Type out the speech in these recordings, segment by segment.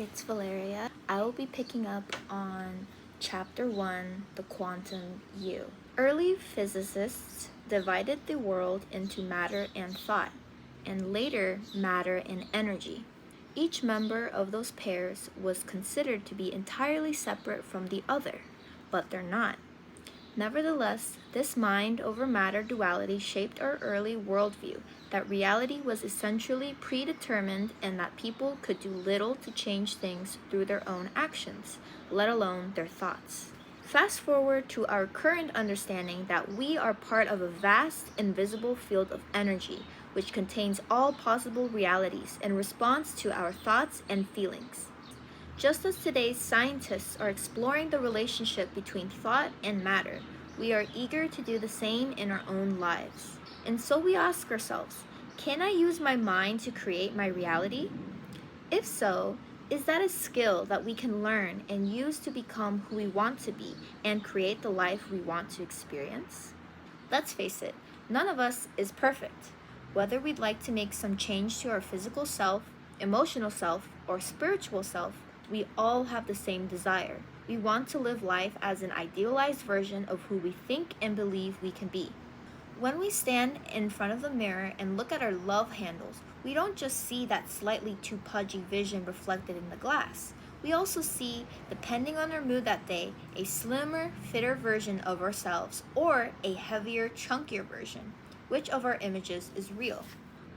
it's Valeria. I will be picking up on Chapter 1, The Quantum You. Early physicists divided the world into matter and thought, and later matter and energy. Each member of those pairs was considered to be entirely separate from the other, but they're not. Nevertheless, this mind over matter duality shaped our early worldview that reality was essentially predetermined and that people could do little to change things through their own actions, let alone their thoughts. Fast forward to our current understanding that we are part of a vast, invisible field of energy which contains all possible realities and responds to our thoughts and feelings. Just as today's scientists are exploring the relationship between thought and matter, we are eager to do the same in our own lives. And so we ask ourselves, can I use my mind to create my reality? If so, is that a skill that we can learn and use to become who we want to be and create the life we want to experience? Let's face it, none of us is perfect. Whether we'd like to make some change to our physical self, emotional self, or spiritual self, we all have the same desire. We want to live life as an idealized version of who we think and believe we can be. When we stand in front of the mirror and look at our love handles, we don't just see that slightly too pudgy vision reflected in the glass. We also see, depending on our mood that day, a slimmer, fitter version of ourselves or a heavier, chunkier version. Which of our images is real?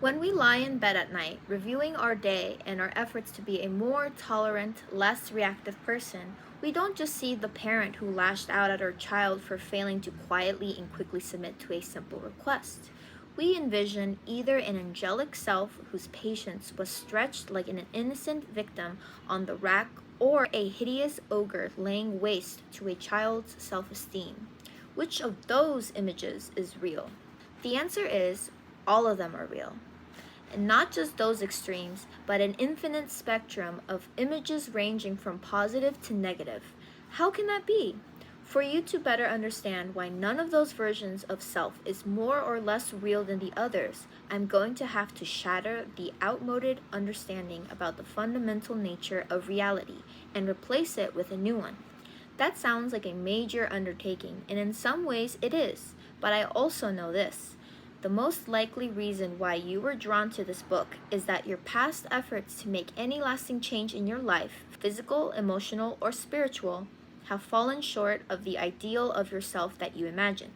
When we lie in bed at night, reviewing our day and our efforts to be a more tolerant, less reactive person, we don't just see the parent who lashed out at our child for failing to quietly and quickly submit to a simple request. We envision either an angelic self whose patience was stretched like an innocent victim on the rack or a hideous ogre laying waste to a child's self-esteem. Which of those images is real? The answer is all of them are real. And not just those extremes, but an infinite spectrum of images ranging from positive to negative. How can that be? For you to better understand why none of those versions of self is more or less real than the others, I'm going to have to shatter the outmoded understanding about the fundamental nature of reality and replace it with a new one. That sounds like a major undertaking, and in some ways it is, but I also know this. The most likely reason why you were drawn to this book is that your past efforts to make any lasting change in your life, physical, emotional, or spiritual, have fallen short of the ideal of yourself that you imagined.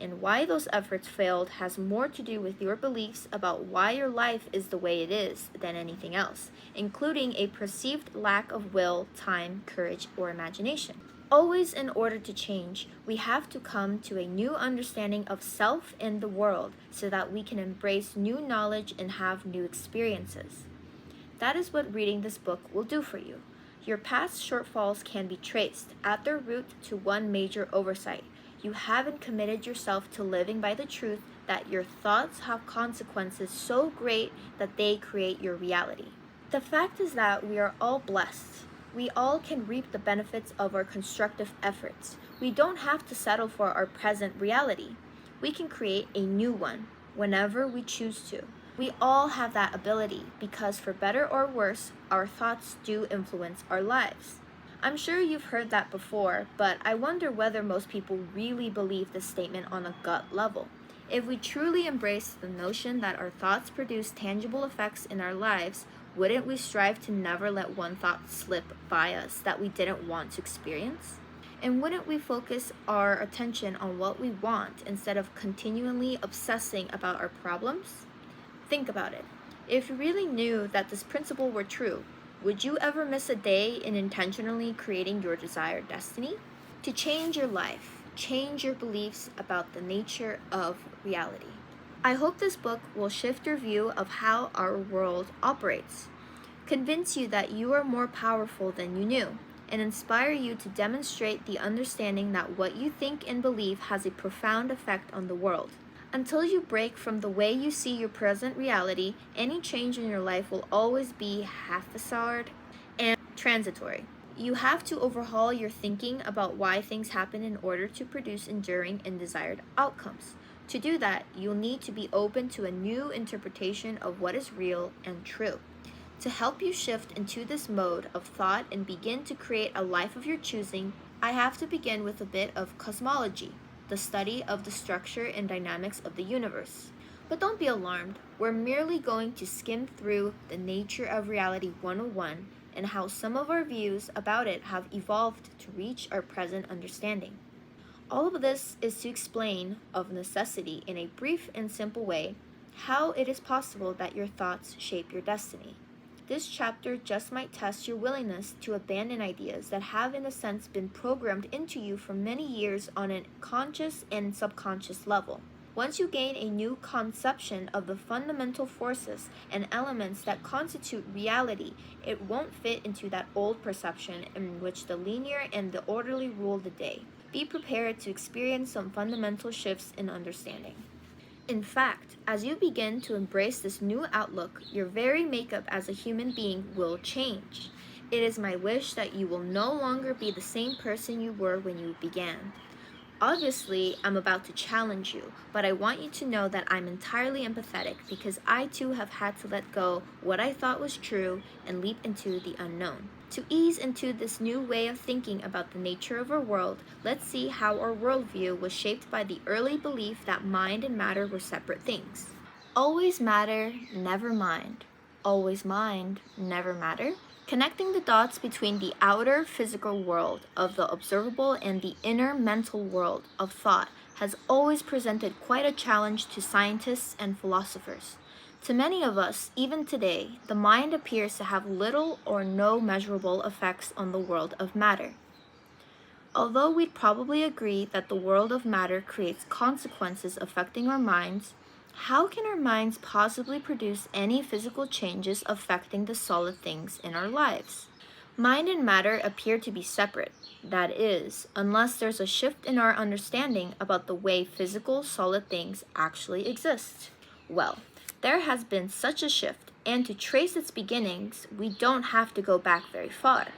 And why those efforts failed has more to do with your beliefs about why your life is the way it is than anything else, including a perceived lack of will, time, courage, or imagination. Always, in order to change, we have to come to a new understanding of self and the world so that we can embrace new knowledge and have new experiences. That is what reading this book will do for you. Your past shortfalls can be traced at their root to one major oversight. You haven't committed yourself to living by the truth that your thoughts have consequences so great that they create your reality. The fact is that we are all blessed. We all can reap the benefits of our constructive efforts. We don't have to settle for our present reality. We can create a new one whenever we choose to. We all have that ability because, for better or worse, our thoughts do influence our lives. I'm sure you've heard that before, but I wonder whether most people really believe this statement on a gut level. If we truly embrace the notion that our thoughts produce tangible effects in our lives, wouldn't we strive to never let one thought slip by us that we didn't want to experience? And wouldn't we focus our attention on what we want instead of continually obsessing about our problems? Think about it. If you really knew that this principle were true, would you ever miss a day in intentionally creating your desired destiny? To change your life, change your beliefs about the nature of reality. I hope this book will shift your view of how our world operates, convince you that you are more powerful than you knew, and inspire you to demonstrate the understanding that what you think and believe has a profound effect on the world. Until you break from the way you see your present reality, any change in your life will always be haphazard and transitory. You have to overhaul your thinking about why things happen in order to produce enduring and desired outcomes. To do that, you'll need to be open to a new interpretation of what is real and true. To help you shift into this mode of thought and begin to create a life of your choosing, I have to begin with a bit of cosmology, the study of the structure and dynamics of the universe. But don't be alarmed, we're merely going to skim through the nature of reality 101 and how some of our views about it have evolved to reach our present understanding. All of this is to explain, of necessity, in a brief and simple way, how it is possible that your thoughts shape your destiny. This chapter just might test your willingness to abandon ideas that have, in a sense, been programmed into you for many years on a conscious and subconscious level. Once you gain a new conception of the fundamental forces and elements that constitute reality, it won't fit into that old perception in which the linear and the orderly rule the day. Be prepared to experience some fundamental shifts in understanding. In fact, as you begin to embrace this new outlook, your very makeup as a human being will change. It is my wish that you will no longer be the same person you were when you began. Obviously, I'm about to challenge you, but I want you to know that I'm entirely empathetic because I too have had to let go what I thought was true and leap into the unknown. To ease into this new way of thinking about the nature of our world, let's see how our worldview was shaped by the early belief that mind and matter were separate things. Always matter, never mind. Always mind, never matter. Connecting the dots between the outer physical world of the observable and the inner mental world of thought has always presented quite a challenge to scientists and philosophers. To many of us, even today, the mind appears to have little or no measurable effects on the world of matter. Although we'd probably agree that the world of matter creates consequences affecting our minds, how can our minds possibly produce any physical changes affecting the solid things in our lives? Mind and matter appear to be separate. That is, unless there's a shift in our understanding about the way physical, solid things actually exist. Well, there has been such a shift, and to trace its beginnings, we don't have to go back very far.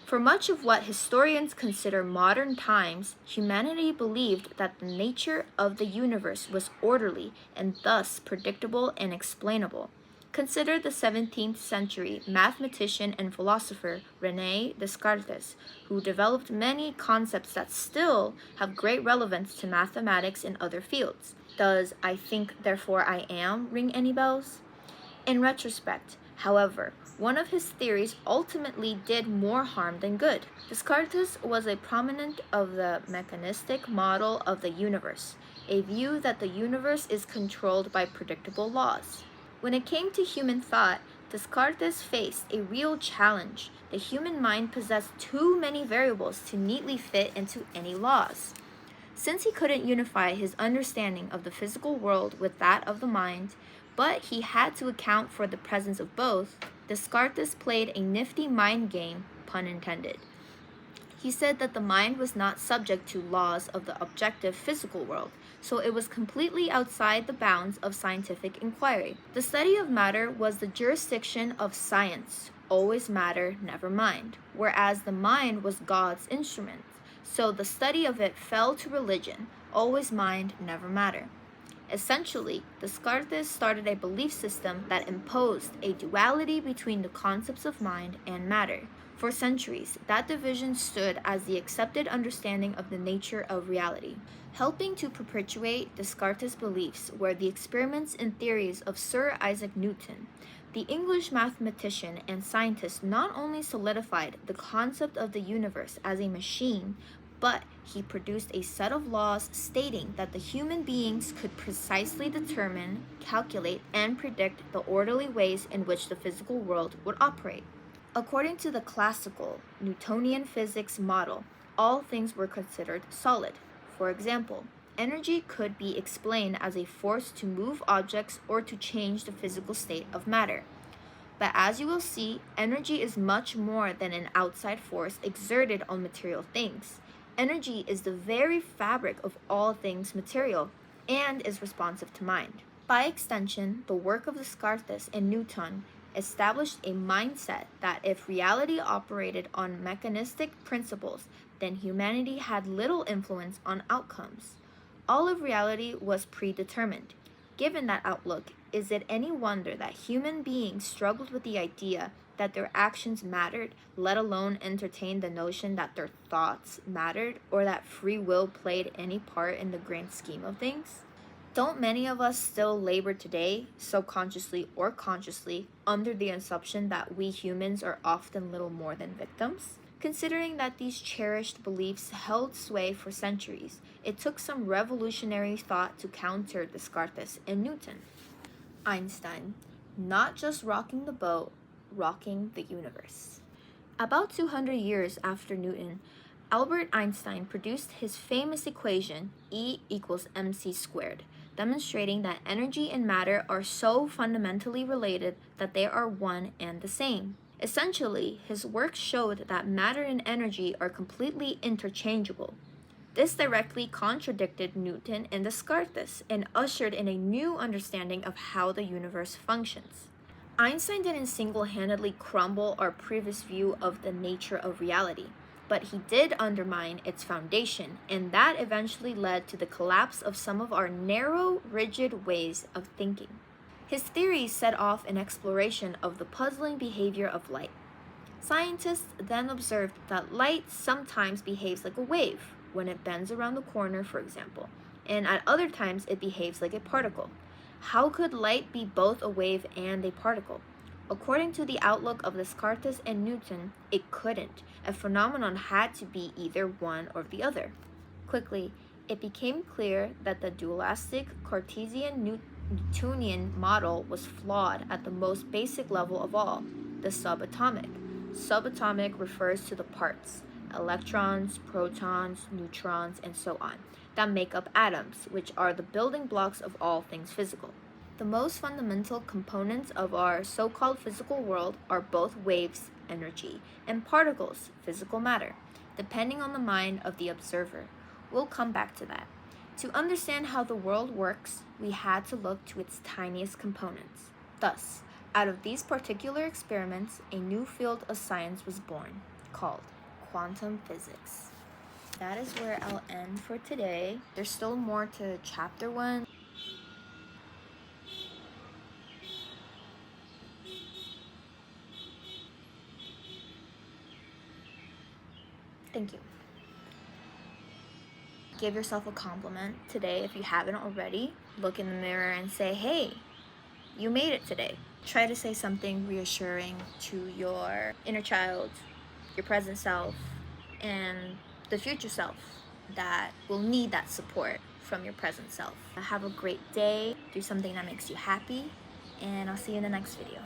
For much of what historians consider modern times, humanity believed that the nature of the universe was orderly and thus predictable and explainable. Consider the 17th century mathematician and philosopher René Descartes, who developed many concepts that still have great relevance to mathematics and other fields. Does "I think, therefore I am" ring any bells? In retrospect, however, one of his theories ultimately did more harm than good. Descartes was a proponent of the mechanistic model of the universe, a view that the universe is controlled by predictable laws. When it came to human thought, Descartes faced a real challenge. The human mind possessed too many variables to neatly fit into any laws. Since he couldn't unify his understanding of the physical world with that of the mind, but he had to account for the presence of both, Descartes played a nifty mind game, pun intended. He said that the mind was not subject to laws of the objective physical world, so it was completely outside the bounds of scientific inquiry. The study of matter was the jurisdiction of science, always matter, never mind, whereas the mind was God's instrument, so the study of it fell to religion, always mind, never matter. Essentially, Descartes started a belief system that imposed a duality between the concepts of mind and matter. For centuries, that division stood as the accepted understanding of the nature of reality. Helping to perpetuate Descartes' beliefs were the experiments and theories of Sir Isaac Newton. The English mathematician and scientist not only solidified the concept of the universe as a machine, but he produced a set of laws stating that the human beings could precisely determine, calculate, and predict the orderly ways in which the physical world would operate. According to the classical Newtonian physics model, all things were considered solid. For example, energy could be explained as a force to move objects or to change the physical state of matter. But as you will see, energy is much more than an outside force exerted on material things. Energy is the very fabric of all things material and is responsive to mind. By extension, the work of Descartes and Newton established a mindset that if reality operated on mechanistic principles, then humanity had little influence on outcomes. All of reality was predetermined. Given that outlook, is it any wonder that human beings struggled with the idea that their actions mattered, let alone entertain the notion that their thoughts mattered or that free will played any part in the grand scheme of things? Don't many of us still labor today, subconsciously or consciously, under the assumption that we humans are often little more than victims? Considering that these cherished beliefs held sway for centuries, it took some revolutionary thought to counter Descartes and Newton. Einstein, not just rocking the boat, rocking the universe. About 200 years after Newton, Albert Einstein produced his famous equation E equals mc squared, demonstrating that energy and matter are so fundamentally related that they are one and the same. Essentially, his work showed that matter and energy are completely interchangeable. This directly contradicted Newton and Descartes and ushered in a new understanding of how the universe functions. Einstein didn't single-handedly crumble our previous view of the nature of reality, but he did undermine its foundation, and that eventually led to the collapse of some of our narrow, rigid ways of thinking. His theories set off an exploration of the puzzling behavior of light. Scientists then observed that light sometimes behaves like a wave when it bends around the corner, for example, and at other times it behaves like a particle. How could light be both a wave and a particle? According to the outlook of Descartes and Newton, it couldn't. A phenomenon had to be either one or the other. Quickly, it became clear that the dualistic Cartesian Newtonian model was flawed at the most basic level of all, the subatomic. Subatomic refers to the parts, electrons, protons, neutrons, and so on, that make up atoms, which are the building blocks of all things physical. The most fundamental components of our so-called physical world are both waves, energy, and particles, physical matter, depending on the mind of the observer. We'll come back to that. To understand how the world works, we had to look to its tiniest components. Thus, out of these particular experiments, a new field of science was born, called quantum physics. That is where I'll end for today. There's still more to chapter 1. Thank you. Give yourself a compliment today if you haven't already. Look in the mirror and say, hey, you made it today. Try to say something reassuring to your inner child, your present self, and the future self that will need that support from your present self. Have a great day. Do something that makes you happy, and I'll see you in the next video.